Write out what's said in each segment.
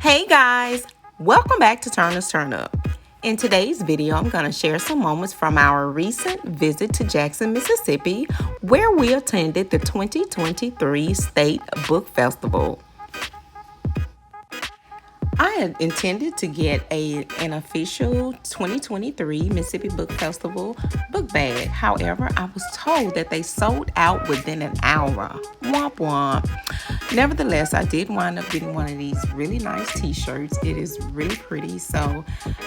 Hey guys, welcome back to Turner's Turn Up. In today's video, I'm going to share some moments from our recent visit to Jackson, Mississippi, where we attended the 2023 State Book Festival. I had intended to get an official 2023 Mississippi Book Festival book bag. However, I was told that they sold out within an hour. Womp womp. Nevertheless, I did wind up getting one of these really nice t-shirts. It is really pretty, so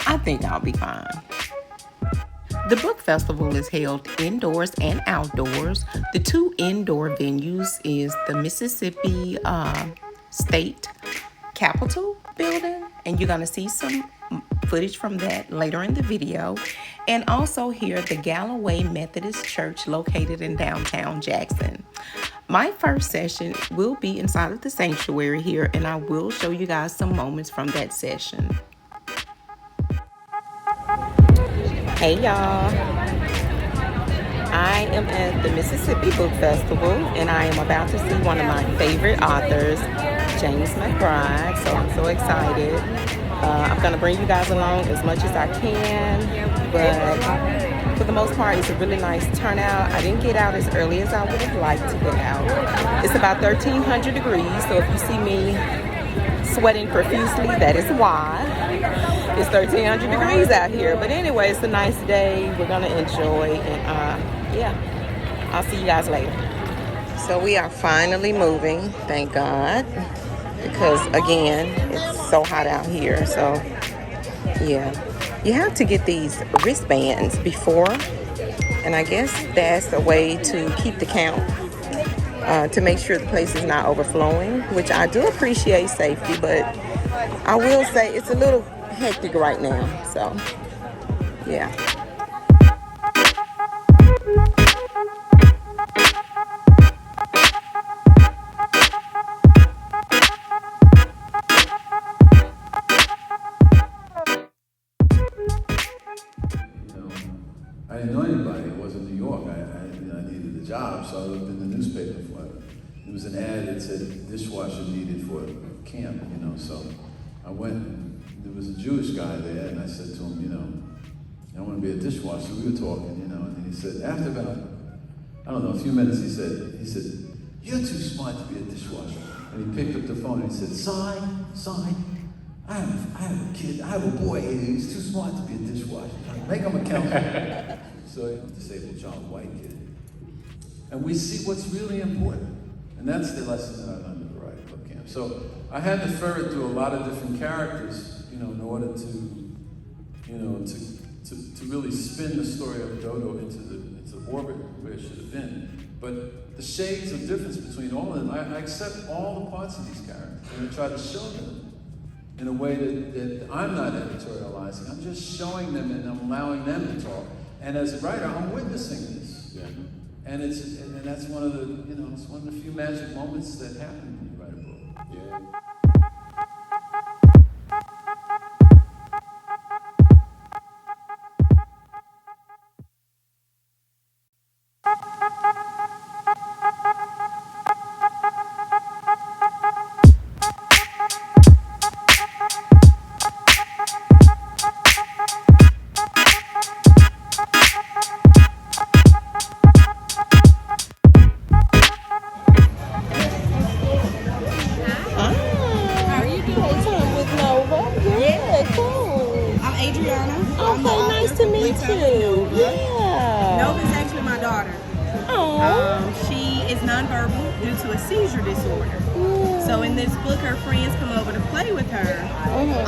I think I'll be fine. The book festival is held indoors and outdoors. The two indoor venues is the Mississippi State Capitol building, and you're going to see some footage from that later in the video, and also here the Galloway Methodist Church located in downtown Jackson. My first session will be inside of the sanctuary here, and I will show you guys some moments from that session. Hey y'all, I am at the Mississippi Book Festival, and I am about to see one of my favorite authors, James McBride, so I'm so excited. I'm going to bring you guys along as much as I can, but for the most part, it's a really nice turnout. I didn't get out as early as I would have liked to get out. It's about 1,300 degrees, so if you see me sweating profusely, that is why. It's 1,300 degrees out here, but anyway, it's a nice day. We're going to enjoy, and yeah, I'll see you guys later. So we are finally moving, thank God, because again, it's so hot out here. So yeah, you have to get these wristbands before, and I guess that's a way to keep the count, to make sure the place is not overflowing, which I do appreciate safety, but I will say it's a little hectic right now. So yeah. I didn't know anybody. It wasn't New York. I needed a job, so I looked in the newspaper for it. There was an ad that said dishwasher needed for camp, so I went, and there was a Jewish guy there, and I said to him, I want to be a dishwasher. We were talking, and then he said, after about, a few minutes, he said, you're too smart to be a dishwasher. And he picked up the phone and he said, sign. I have a kid, I have a boy here, he's too smart to be a dishwasher. Make him a counselor. So, disabled child, white kid. And we see what's really important. And that's the lesson that I learned at the Variety Book Camp. So I had to ferret through a lot of different characters, in order to really spin the story of Dodo into the orbit where it should have been. But the shades of difference between all of them, I accept all the parts of these characters, and I try to show them in a way that I'm not editorializing. I'm just showing them, and I'm allowing them to talk. And as a writer, I'm witnessing this. Yeah. And that's one of the, it's one of the few magic moments that happen when you write a book. Yeah. Nova's actually my daughter. She is nonverbal due to a seizure disorder. So in this book, her friends come over to play with her,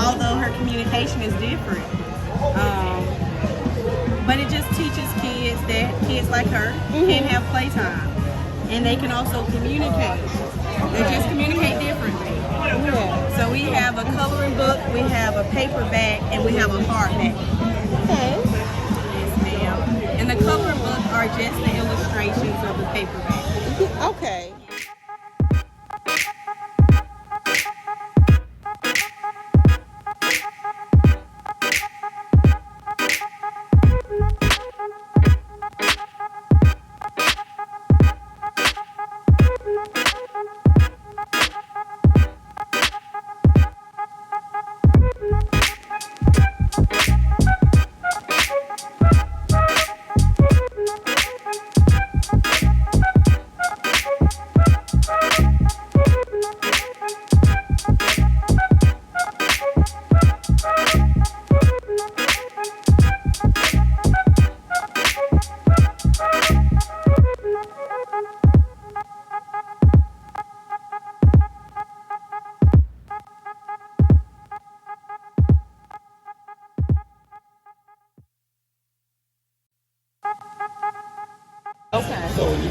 although her communication is different. But it just teaches kids that kids like her can have playtime, and they can also communicate. They just communicate differently. So we have a coloring book, we have a paperback, and we have a hardback. Okay. Yes, ma'am. And the coloring book are just the illustrations of the paperback. Okay.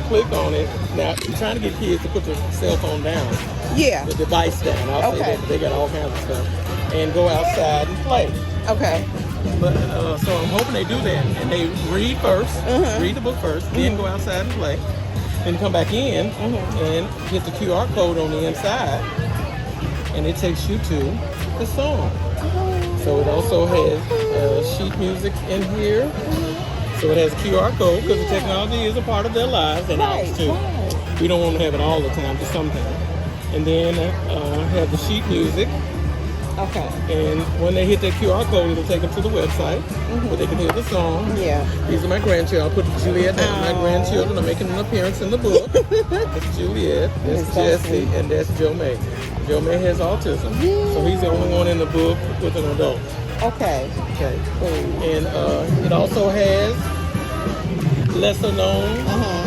click on it. Now, I'm trying to get kids to put their cell phone down, Yeah. the device down. I'll say Okay. that. They got all kinds of stuff. And go outside and play. Okay. But so I'm hoping they do that. And they read first, read the book first, then go outside and play. Then come back in and hit the QR code on the inside. And it takes you to the song. So it also has sheet music in here. So it has QR code because the technology is a part of their lives and ours too. Right. We don't want to have it all the time, just sometimes. And then have the sheet music. Okay. And when they hit that QR code, it'll take them to the website where they can hear the song. Yeah. These are my grandchildren. I'll put Juliet down. My grandchildren are making an appearance in the book. That's Juliet, that's That's so Jesse, sweet. and that's Joe May. Joe May has autism. So he's the only one in the book with an adult. Okay. Okay. And it also has lesser known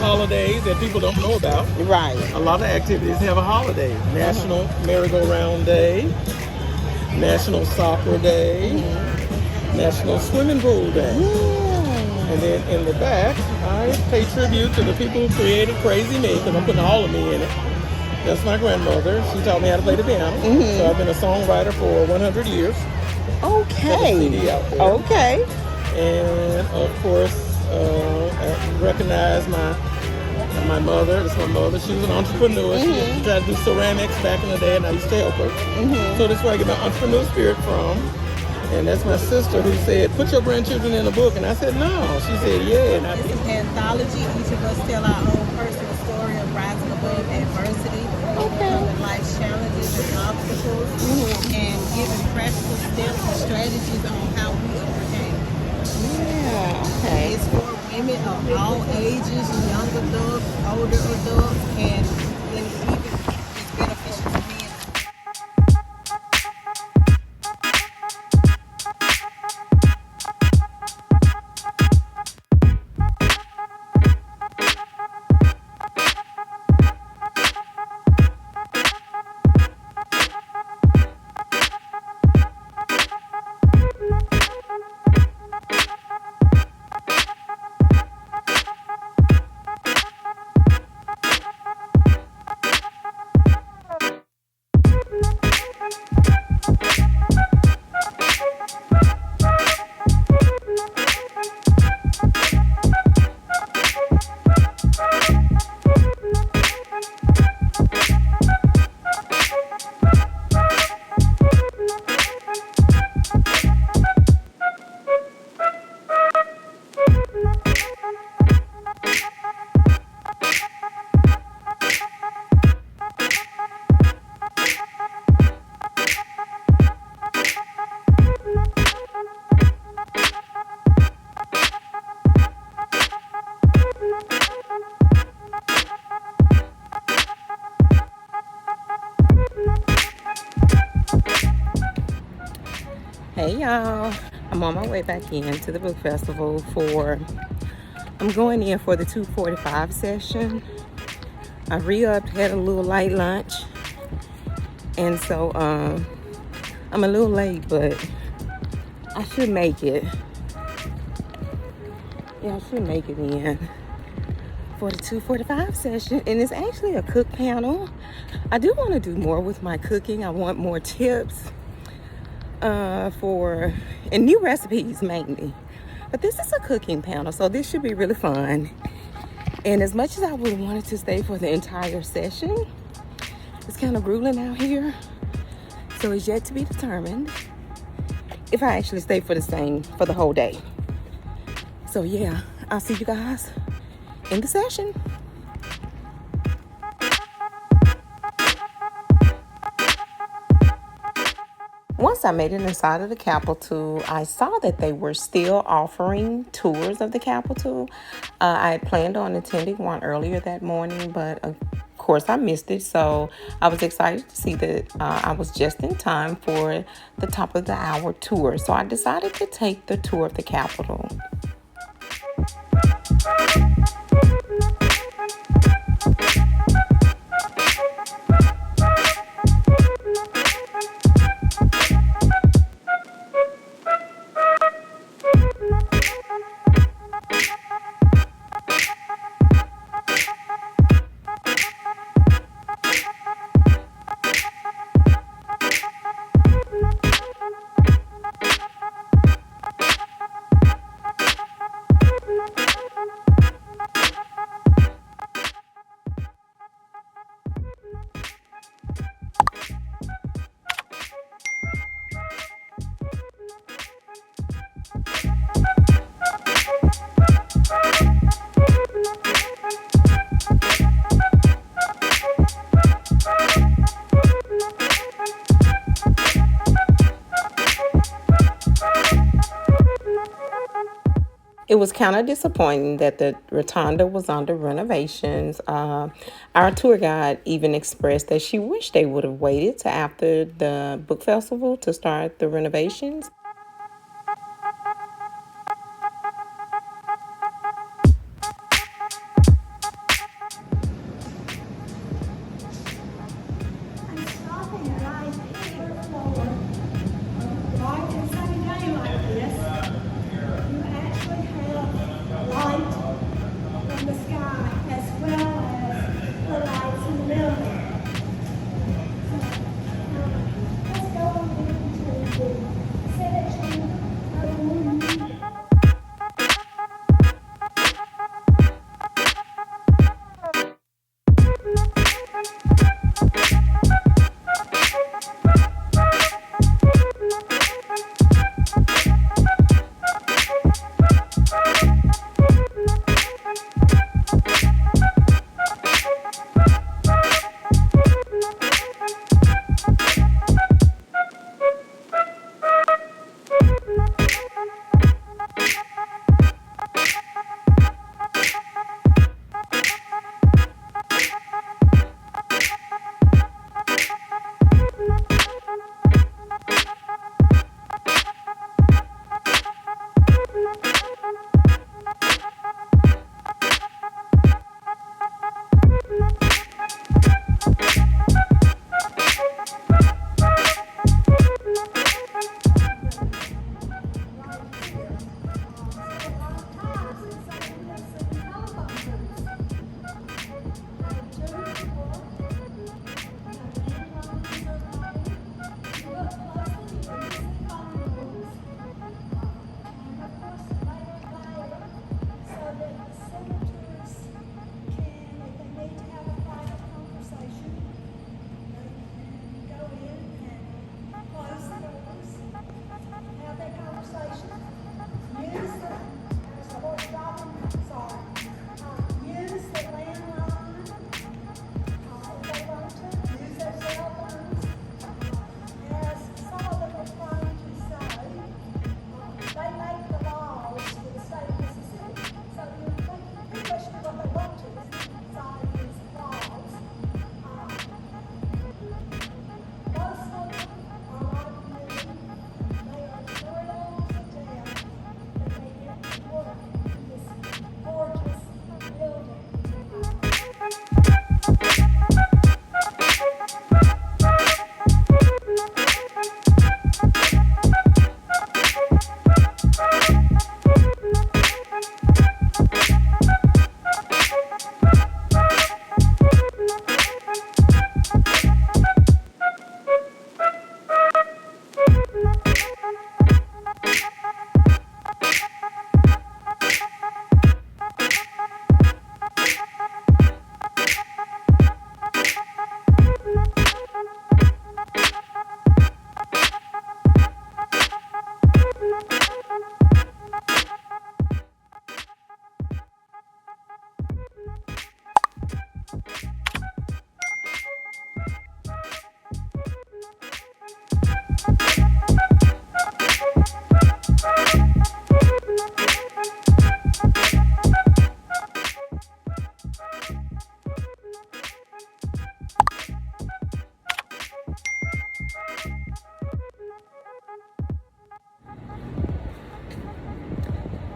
holidays that people don't know about. Right. A lot of activities have a holiday. National Merry-Go-Round Day, National Soccer Day, National Swimming Pool Day. And then in the back, I pay tribute to the people who created Crazy Me, because I'm putting all of me in it. That's my grandmother. She taught me how to play the piano. So I've been a songwriter for 100 years. Okay. CD out there. Okay. And of course, I recognize my mother. That's my mother. She was an entrepreneur. She tried to do ceramics back in the day, and I used to help her. So that's where I get my entrepreneur spirit from. And that's my sister who said, put your grandchildren in a book. And I said, no. She said, yeah. And I It's an anthology. Each of us tell our own personal story of rising above adversity, overcoming life's challenges and obstacles, and giving practical steps and strategies on how we overcame. Yeah. Okay. It's for women of all ages, young adults, older adults, and then even it's beneficial for men. Hey y'all, I'm on my way back in to the book festival I'm going in for the 2:45 session. I re-upped, had a little light lunch, and so I'm a little late, but I should make it. Yeah, I should make it in for the 2:45 session, and it's actually a cook panel. I do want to do more with my cooking. I want more tips and new recipes mainly, but this is a cooking panel, so this should be really fun. And as much as I would want it to stay for the entire session, it's kind of grueling out here, so it's yet to be determined if I actually stay for the whole day. So yeah, I'll see you guys in the session. Once I made it inside of the Capitol, I saw that they were still offering tours of the Capitol. I had planned on attending one earlier that morning, but of course I missed it. So I was excited to see that I was just in time for the top of the hour tour. So I decided to take the tour of the Capitol. It was kind of disappointing that the rotunda was under renovations. Our tour guide even expressed that she wished they would have waited to after the book festival to start the renovations. I'm stopping right here for bright and sunny day like this. You actually have light from the sky as well as the lights in the building. Let's go on into the section of the moon.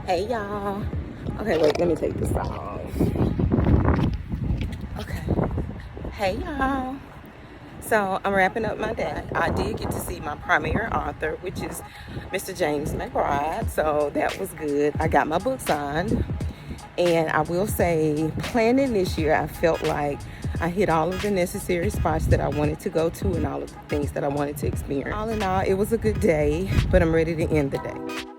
Hey y'all. Okay, wait, let me take this off. Okay. Hey y'all. So I'm wrapping up my day. I did get to see my premier author, which is Mr. James McBride. So that was good. I got my book signed. And I will say, planning this year, I felt like I hit all of the necessary spots that I wanted to go to and all of the things that I wanted to experience. All in all, it was a good day, but I'm ready to end the day.